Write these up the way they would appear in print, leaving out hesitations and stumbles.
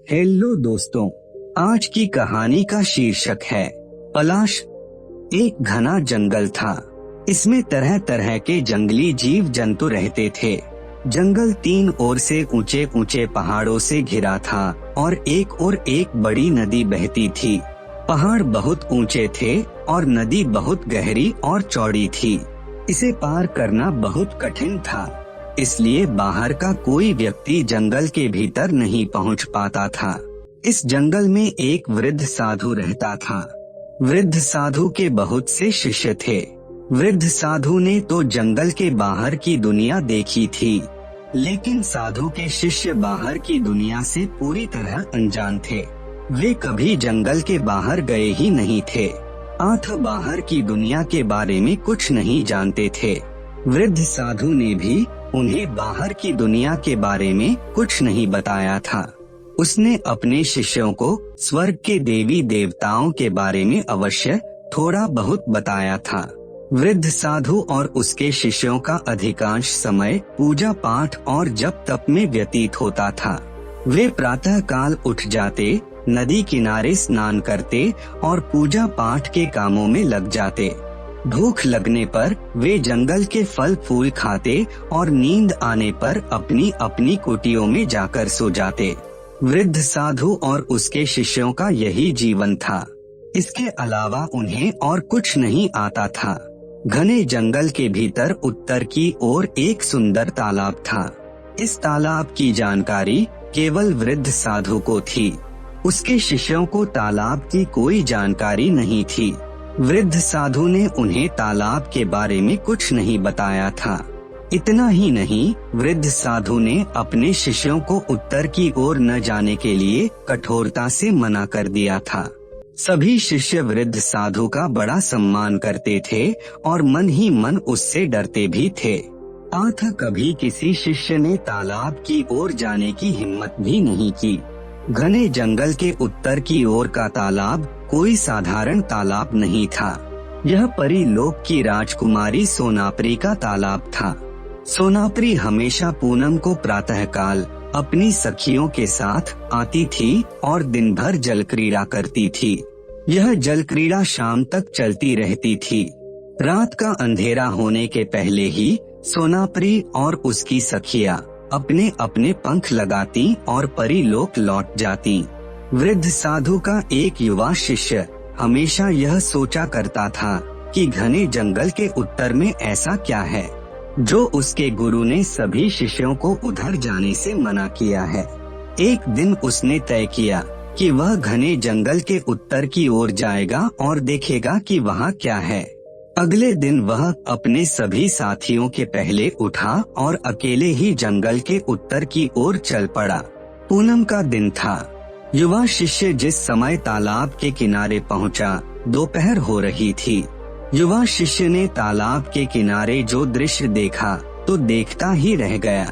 Hello दोस्तों, आज की कहानी का शीर्षक है पलाश। एक घना जंगल था। इसमें तरह तरह के जंगली जीव जंतु रहते थे। जंगल तीन ओर से ऊंचे ऊंचे पहाड़ों से घिरा था और एक बड़ी नदी बहती थी। पहाड़ बहुत ऊंचे थे और नदी बहुत गहरी और चौड़ी थी। इसे पार करना बहुत कठिन था, इसलिए बाहर का कोई व्यक्ति जंगल के भीतर नहीं पहुंच पाता था। इस जंगल में एक वृद्ध साधु रहता था। वृद्ध साधु के बहुत से शिष्य थे। वृद्ध साधु ने तो जंगल के बाहर की दुनिया देखी थी, लेकिन साधु के शिष्य बाहर की दुनिया से पूरी तरह अनजान थे। वे कभी जंगल के बाहर गए ही नहीं थे, अतः बाहर की दुनिया के बारे में कुछ नहीं जानते थे। वृद्ध साधु ने भी उन्हें बाहर की दुनिया के बारे में कुछ नहीं बताया था। उसने अपने शिष्यों को स्वर्ग के देवी देवताओं के बारे में अवश्य थोड़ा बहुत बताया था। वृद्ध साधु और उसके शिष्यों का अधिकांश समय पूजा पाठ और जप तप में व्यतीत होता था। वे प्रातः काल उठ जाते, नदी किनारे स्नान करते और पूजा पाठ के कामों में लग जाते। भूख लगने पर वे जंगल के फल फूल खाते और नींद आने पर अपनी अपनी कुटियों में जाकर सो जाते। वृद्ध साधु और उसके शिष्यों का यही जीवन था। इसके अलावा उन्हें और कुछ नहीं आता था। घने जंगल के भीतर उत्तर की ओर एक सुंदर तालाब था। इस तालाब की जानकारी केवल वृद्ध साधु को थी। उसके शिष्यों को तालाब की कोई जानकारी नहीं थी। वृद्ध साधु ने उन्हें तालाब के बारे में कुछ नहीं बताया था। इतना ही नहीं, वृद्ध साधु ने अपने शिष्यों को उत्तर की ओर न जाने के लिए कठोरता से मना कर दिया था। सभी शिष्य वृद्ध साधु का बड़ा सम्मान करते थे और मन ही मन उससे डरते भी थे। अतः कभी किसी शिष्य ने तालाब की ओर जाने की हिम्मत भी नहीं की। घने जंगल के उत्तर की ओर का तालाब कोई साधारण तालाब नहीं था। यह परीलोक की राजकुमारी सोनापरी का तालाब था। सोनापरी हमेशा पूनम को प्रातःकाल अपनी सखियों के साथ आती थी और दिन भर जल क्रीड़ा करती थी। यह जल क्रीड़ा शाम तक चलती रहती थी। रात का अंधेरा होने के पहले ही सोनापरी और उसकी सखियां अपने अपने पंख लगाती और परीलोक लौट जाती। वृद्ध साधु का एक युवा शिष्य हमेशा यह सोचा करता था कि घने जंगल के उत्तर में ऐसा क्या है जो उसके गुरु ने सभी शिष्यों को उधर जाने से मना किया है। एक दिन उसने तय किया कि वह घने जंगल के उत्तर की ओर जाएगा और देखेगा कि वहाँ क्या है। अगले दिन वह अपने सभी साथियों के पहले उठा और अकेले ही जंगल के उत्तर की ओर चल पड़ा। पूनम का दिन था। युवा शिष्य जिस समय तालाब के किनारे पहुंचा, दोपहर हो रही थी। युवा शिष्य ने तालाब के किनारे जो दृश्य देखा तो देखता ही रह गया।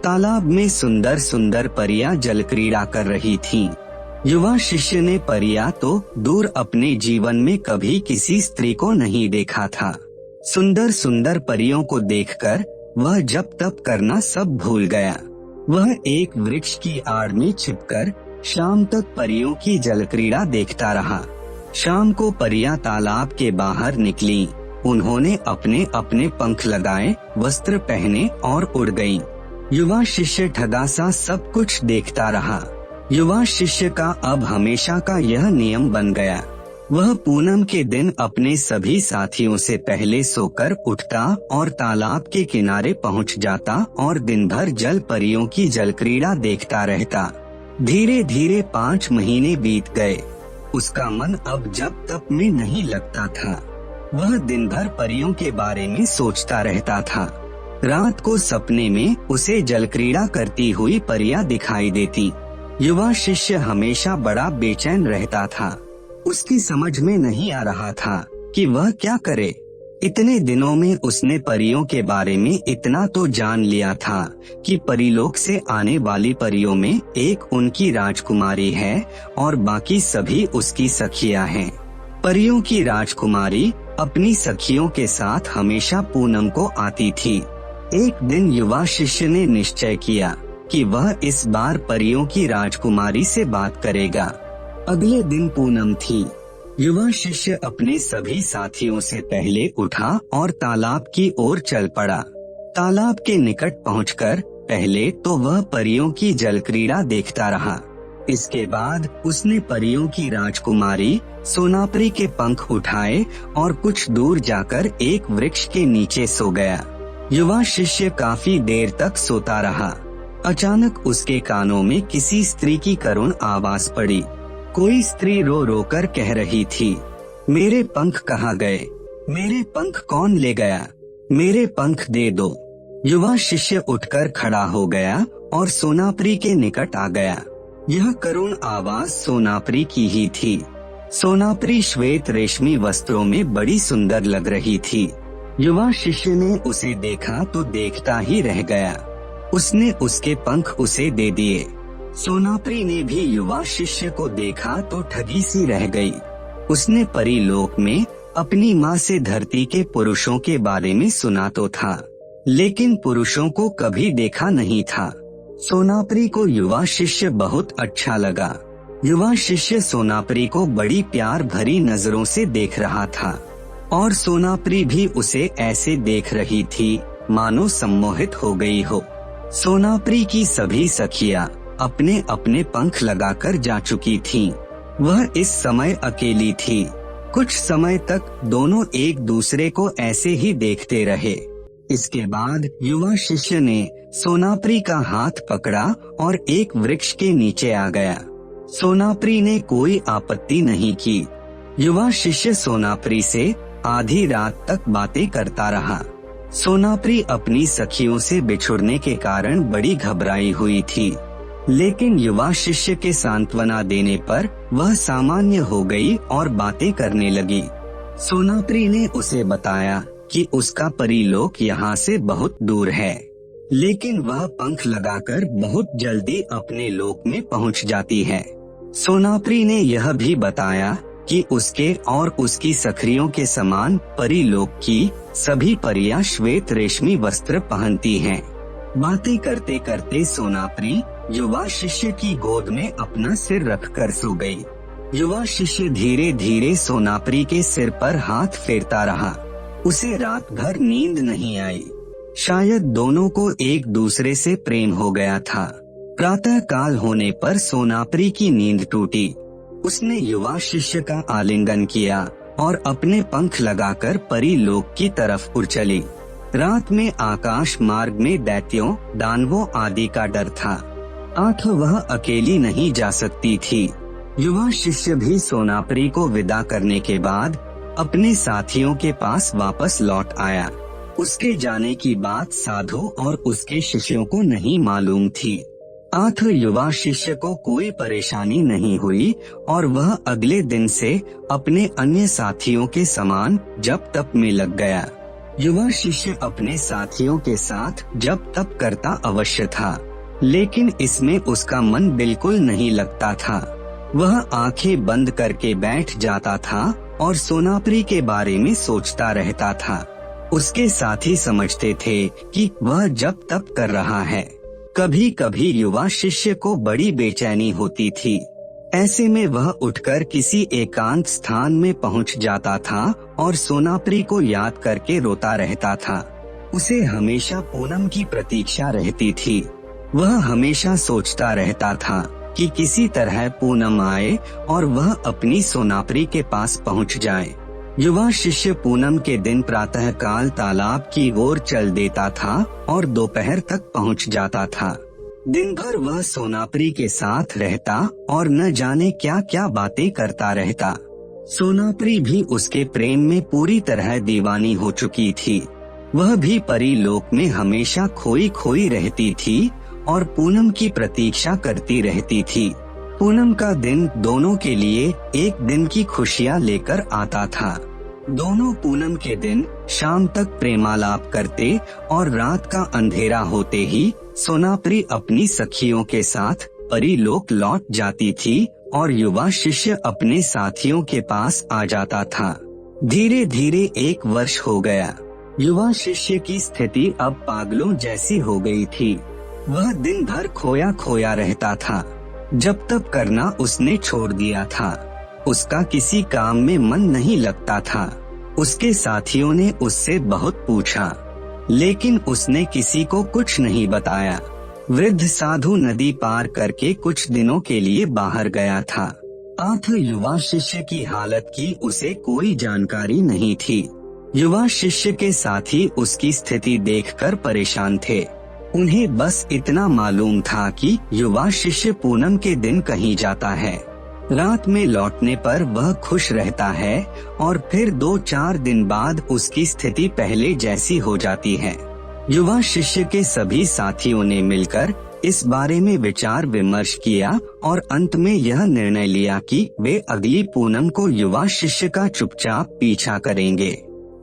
तालाब में सुंदर सुंदर परियां जल क्रीड़ा कर रही थीं। युवा शिष्य ने परियां तो दूर अपने जीवन में कभी किसी स्त्री को नहीं देखा था। सुंदर सुंदर परियों को देखकर वह जप तप करना सब भूल गया। वह एक वृक्ष की आड़ में छिपकर शाम तक परियों की जल क्रीड़ा देखता रहा। शाम को परियां तालाब के बाहर निकलीं। उन्होंने अपने अपने पंख लगाए, वस्त्र पहने और उड़ गईं। युवा शिष्य ठगा सा सब कुछ देखता रहा। युवा शिष्य का अब हमेशा का यह नियम बन गया। वह पूनम के दिन अपने सभी साथियों से पहले सोकर उठता और तालाब के किनारे पहुंच जाता और दिन भर जल परियों की जल क्रीड़ा देखता रहता। धीरे धीरे 5 महीने बीत गए। उसका मन अब जप तप में नहीं लगता था। वह दिन भर परियों के बारे में सोचता रहता था। रात को सपने में उसे जल क्रीड़ा करती हुई परियां दिखाई देती। युवा शिष्य हमेशा बड़ा बेचैन रहता था। उसकी समझ में नहीं आ रहा था कि वह क्या करे। इतने दिनों में उसने परियों के बारे में इतना तो जान लिया था कि परीलोक से आने वाली परियों में एक उनकी राजकुमारी है और बाकी सभी उसकी सखियां हैं। परियों की राजकुमारी अपनी सखियों के साथ हमेशा पूनम को आती थी। एक दिन युवा शिष्य ने निश्चय किया कि वह इस बार परियों की राजकुमारी से बात करेगा। अगले दिन पूनम थी। युवा शिष्य अपने सभी साथियों से पहले उठा और तालाब की ओर चल पड़ा। तालाब के निकट पहुंचकर पहले तो वह परियों की जल क्रीड़ा देखता रहा। इसके बाद उसने परियों की राजकुमारी सोनापरी के पंख उठाए और कुछ दूर जाकर एक वृक्ष के नीचे सो गया। युवा शिष्य काफी देर तक सोता रहा। अचानक उसके कानों में किसी स्त्री की करुण आवाज पड़ी। कोई स्त्री रो रो कर कह रही थी, मेरे पंख कहाँ गए? मेरे पंख कौन ले गया? मेरे पंख दे दो। युवा शिष्य उठकर खड़ा हो गया और सोनापरी के निकट आ गया। यह करुण आवाज सोनापरी की ही थी। सोनापरी श्वेत रेशमी वस्त्रों में बड़ी सुंदर लग रही थी। युवा शिष्य ने उसे देखा तो देखता ही रह गया। उसने उसके पंख उसे दे दिए। सोनापरी ने भी युवा शिष्य को देखा तो ठगी सी रह गई। उसने परीलोक में अपनी माँ से धरती के पुरुषों के बारे में सुना तो था, लेकिन पुरुषों को कभी देखा नहीं था। सोनापरी को युवा शिष्य बहुत अच्छा लगा। युवा शिष्य सोनापरी को बड़ी प्यार भरी नजरों से देख रहा था और सोनापरी भी उसे ऐसे देख रही थी मानो सम्मोहित हो गई हो। सोनापरी की सभी सखियां अपने अपने पंख लगाकर जा चुकी थीं। वह इस समय अकेली थी। कुछ समय तक दोनों एक दूसरे को ऐसे ही देखते रहे। इसके बाद युवा शिष्य ने सोनापरी का हाथ पकड़ा और एक वृक्ष के नीचे आ गया। सोनापरी ने कोई आपत्ति नहीं की। युवा शिष्य सोनापरी से आधी रात तक बातें करता रहा। सोनापरी अपनी सखियों से बिछुड़ने के कारण बड़ी घबराई हुई थी, लेकिन युवा शिष्य के सांत्वना देने पर वह सामान्य हो गई और बातें करने लगी। सोनापरी ने उसे बताया कि उसका परीलोक यहाँ से बहुत दूर है, लेकिन वह पंख लगाकर बहुत जल्दी अपने लोक में पहुँच जाती है। सोनापरी ने यह भी बताया कि उसके और उसकी सखियों के समान परीलोक की सभी परियां श्वेत रेशमी वस्त्र पहनती हैं। बातें करते करते सोनापरी युवा शिष्य की गोद में अपना सिर रखकर सो गई। युवा शिष्य धीरे धीरे सोनापरी के सिर पर हाथ फेरता रहा। उसे रात भर नींद नहीं आई। शायद दोनों को एक दूसरे से प्रेम हो गया था। प्रातः काल होने पर सोनापरी की नींद टूटी। उसने युवा शिष्य का आलिंगन किया और अपने पंख लगाकर परीलोक की तरफ उड़ चली। रात में आकाश मार्ग में दैत्यों, दानवों आदि का डर था। अतः वह अकेली नहीं जा सकती थी। युवा शिष्य भी सोनापरी को विदा करने के बाद अपने साथियों के पास वापस लौट आया। उसके जाने की बात साधु और उसके शिष्यों को नहीं मालूम थी। अतः युवा शिष्य को कोई परेशानी नहीं हुई और वह अगले दिन से अपने अन्य साथियों के समान जप तप में लग गया। युवा शिष्य अपने साथियों के साथ जप तप करता अवश्य था, लेकिन इसमें उसका मन बिल्कुल नहीं लगता था। वह आंखें बंद करके बैठ जाता था और सोनापरी के बारे में सोचता रहता था। उसके साथी समझते थे कि वह जप तप कर रहा है। कभी कभी युवा शिष्य को बड़ी बेचैनी होती थी। ऐसे में वह उठकर किसी एकांत स्थान में पहुंच जाता था और सोनापरी को याद करके रोता रहता था। उसे हमेशा पूनम की प्रतीक्षा रहती थी। वह हमेशा सोचता रहता था कि किसी तरह पूनम आए और वह अपनी सोनापरी के पास पहुंच जाए। युवा शिष्य पूनम के दिन प्रातः काल तालाब की ओर चल देता था और दोपहर तक पहुंच जाता था। दिन भर वह सोनापरी के साथ रहता और न जाने क्या क्या बातें करता रहता। सोनापरी भी उसके प्रेम में पूरी तरह दीवानी हो चुकी थी। वह भी परीलोक में हमेशा खोई खोई रहती थी और पूनम की प्रतीक्षा करती रहती थी। पूनम का दिन दोनों के लिए एक दिन की खुशियाँ लेकर आता था। दोनों पूनम के दिन शाम तक प्रेमालाप करते और रात का अंधेरा होते ही सोनापरी अपनी सखियों के साथ परीलोक लौट जाती थी और युवा शिष्य अपने साथियों के पास आ जाता था। धीरे धीरे 1 वर्ष हो गया। युवा शिष्य की स्थिति अब पागलों जैसी हो गई थी। वह दिन भर खोया खोया रहता था। जब तब करना उसने छोड़ दिया था। उसका किसी काम में मन नहीं लगता था। उसके साथियों ने उससे बहुत पूछा, लेकिन उसने किसी को कुछ नहीं बताया। वृद्ध साधु नदी पार करके कुछ दिनों के लिए बाहर गया था। आठ युवा शिष्य की हालत की उसे कोई जानकारी नहीं थी। युवा शिष्य के साथी उसकी स्थिति देखकर परेशान थे। उन्हें बस इतना मालूम था कि युवा शिष्य पूनम के दिन कहीं जाता है। रात में लौटने पर वह खुश रहता है और फिर 2-4 दिन बाद उसकी स्थिति पहले जैसी हो जाती है। युवा शिष्य के सभी साथियों ने मिलकर इस बारे में विचार विमर्श किया और अंत में यह निर्णय लिया कि वे अगली पूनम को युवा शिष्य का चुपचाप पीछा करेंगे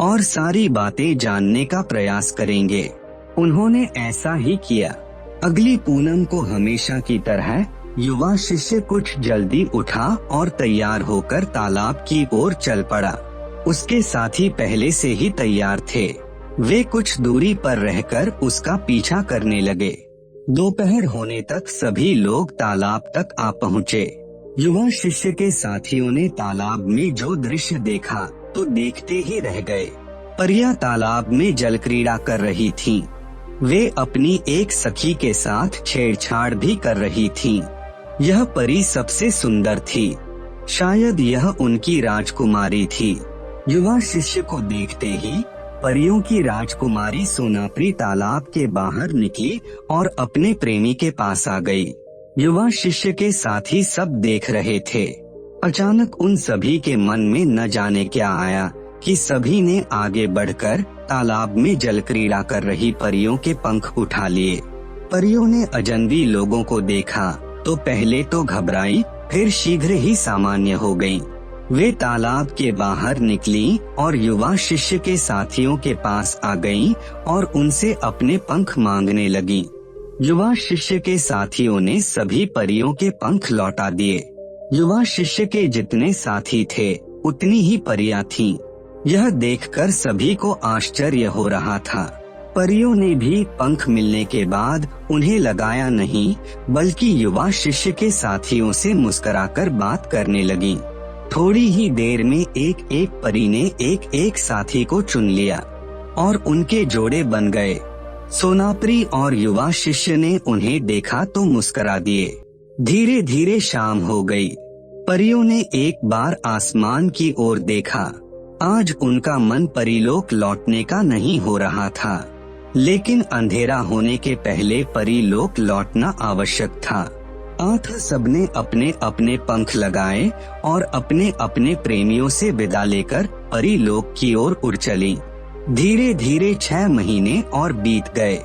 और सारी बातें जानने का प्रयास करेंगे। उन्होंने ऐसा ही किया। अगली पूनम को हमेशा की तरह युवा शिष्य कुछ जल्दी उठा और तैयार होकर तालाब की ओर चल पड़ा। उसके साथी पहले से ही तैयार थे। वे कुछ दूरी पर रहकर उसका पीछा करने लगे। दोपहर होने तक सभी लोग तालाब तक आ पहुँचे। युवा शिष्य के साथियों ने तालाब में जो दृश्य देखा तो देखते ही रह गए। परियां तालाब में जल क्रीड़ा कर रही थीं। वे अपनी एक सखी के साथ छेड़छाड़ भी कर रही थीं। यह परी सबसे सुंदर थी। शायद यह उनकी राजकुमारी थी। युवा शिष्य को देखते ही परियों की राजकुमारी सोनाप्री तालाब के बाहर निकली और अपने प्रेमी के पास आ गई। युवा शिष्य के साथी सब देख रहे थे। अचानक उन सभी के मन में न जाने क्या आया कि सभी ने आगे बढ़कर तालाब में जल क्रीड़ा कर रही परियों के पंख उठा लिए। परियों ने अजनबी लोगों को देखा तो पहले तो घबराई, फिर शीघ्र ही सामान्य हो गईं। वे तालाब के बाहर निकलीं और युवा शिष्य के साथियों के पास आ गईं और उनसे अपने पंख मांगने लगीं। युवा शिष्य के साथियों ने सभी परियों के पंख लौटा दिए। युवा शिष्य के जितने साथी थे उतनी ही परियां थीं। यह देखकर सभी को आश्चर्य हो रहा था। परियों ने भी पंख मिलने के बाद उन्हें लगाया नहीं, बल्कि युवा शिष्य के साथियों से मुस्कुराकर बात करने लगीं। थोड़ी ही देर में एक एक परी ने एक एक साथी को चुन लिया और उनके जोड़े बन गए। सोनाप्री और युवा शिष्य ने उन्हें देखा तो मुस्कुरा दिए। धीरे धीरे शाम हो गई। परियों ने एक बार आसमान की ओर देखा। आज उनका मन परीलोक लौटने का नहीं हो रहा था, लेकिन अंधेरा होने के पहले परीलोक लौटना आवश्यक था। आठ सबने अपने अपने पंख लगाए और अपने अपने प्रेमियों से विदा लेकर परीलोक की ओर उड़ चली। धीरे धीरे 6 महीने और बीत गए।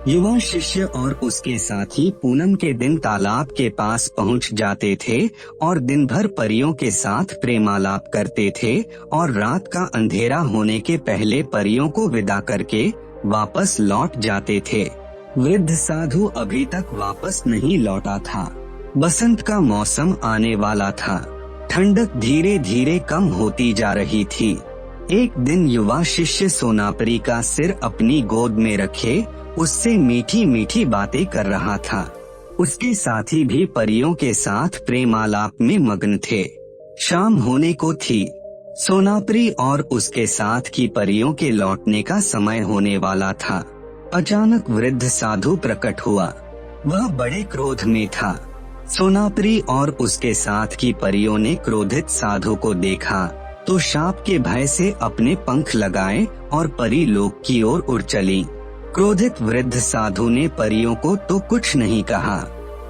युवा शिष्य और उसके साथी पूनम के दिन तालाब के पास पहुंच जाते थे और दिन भर परियों के साथ प्रेमालाप करते थे और रात का अंधेरा होने के पहले परियों को विदा करके वापस लौट जाते थे। वृद्ध साधु अभी तक वापस नहीं लौटा था। बसंत का मौसम आने वाला था। ठंडक धीरे धीरे कम होती जा रही थी। एक दिन युवा शिष्य सोनापरी का सिर अपनी गोद में रखे उससे मीठी मीठी बातें कर रहा था। उसके साथी भी परियों के साथ प्रेमालाप में मग्न थे। शाम होने को थी। सोनापरी और उसके साथ की परियों के लौटने का समय होने वाला था। अचानक वृद्ध साधु प्रकट हुआ। वह बड़े क्रोध में था। सोनापरी और उसके साथ की परियों ने क्रोधित साधु को देखा तो शाप के भय से अपने पंख लगाए और परीलोक की ओर उड़ चली। क्रोधित वृद्ध साधु ने परियों को तो कुछ नहीं कहा,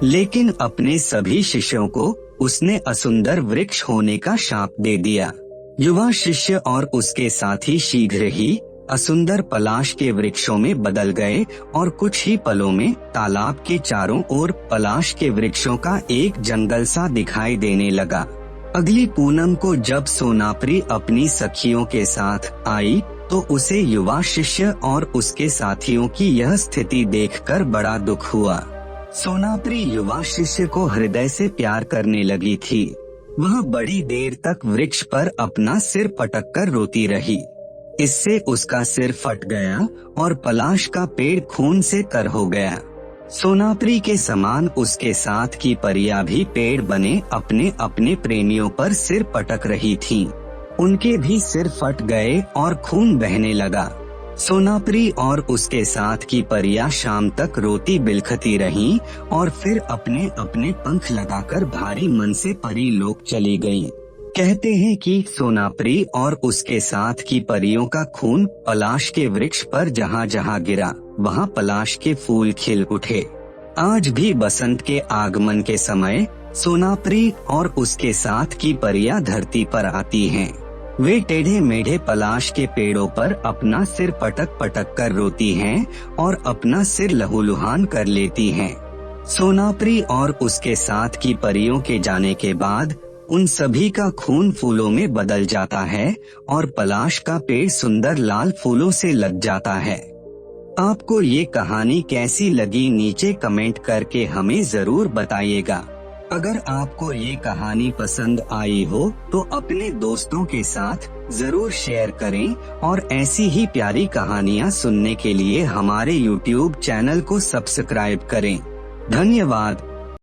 लेकिन अपने सभी शिष्यों को उसने असुंदर वृक्ष होने का शाप दे दिया। युवा शिष्य और उसके साथी शीघ्र ही असुंदर पलाश के वृक्षों में बदल गए और कुछ ही पलों में तालाब के चारों ओर पलाश के वृक्षों का एक जंगल सा दिखाई देने लगा। अगली पूनम को जब सोनापरी अपनी सखियों के साथ आई तो उसे युवा शिष्य और उसके साथियों की यह स्थिति देखकर बड़ा दुख हुआ। सोनापरी युवा शिष्य को हृदय से प्यार करने लगी थी। वह बड़ी देर तक वृक्ष पर अपना सिर पटककर रोती रही। इससे उसका सिर फट गया और पलाश का पेड़ खून से तर हो गया। सोनापरी के समान उसके साथ की परियां भी पेड़ बने अपने अपने प्रेमियों पर सिर पटक रही थीं। उनके भी सिर फट गए और खून बहने लगा। सोनापरी और उसके साथ की परियां शाम तक रोती बिलखती रहीं और फिर अपने अपने पंख लगाकर भारी मन से परी लोक चली गईं। कहते हैं कि सोनापरी और उसके साथ की परियों का खून पलाश के वृक्ष पर जहाँ जहाँ गिरा वहाँ पलाश के फूल खिल उठे। आज भी बसंत के आगमन के समय सोनापरी और उसके साथ की परियां धरती पर आती हैं। वे टेढ़े मेढ़े पलाश के पेड़ों पर अपना सिर पटक पटक कर रोती हैं और अपना सिर लहूलुहान कर लेती हैं। सोनापरी और उसके साथ की परियों के जाने के बाद उन सभी का खून फूलों में बदल जाता है और पलाश का पेड़ सुंदर लाल फूलों से लग जाता है। आपको ये कहानी कैसी लगी नीचे कमेंट करके हमें जरूर बताइएगा। अगर आपको ये कहानी पसंद आई हो तो अपने दोस्तों के साथ जरूर शेयर करें और ऐसी ही प्यारी कहानियाँ सुनने के लिए हमारे YouTube चैनल को सब्सक्राइब करें। धन्यवाद।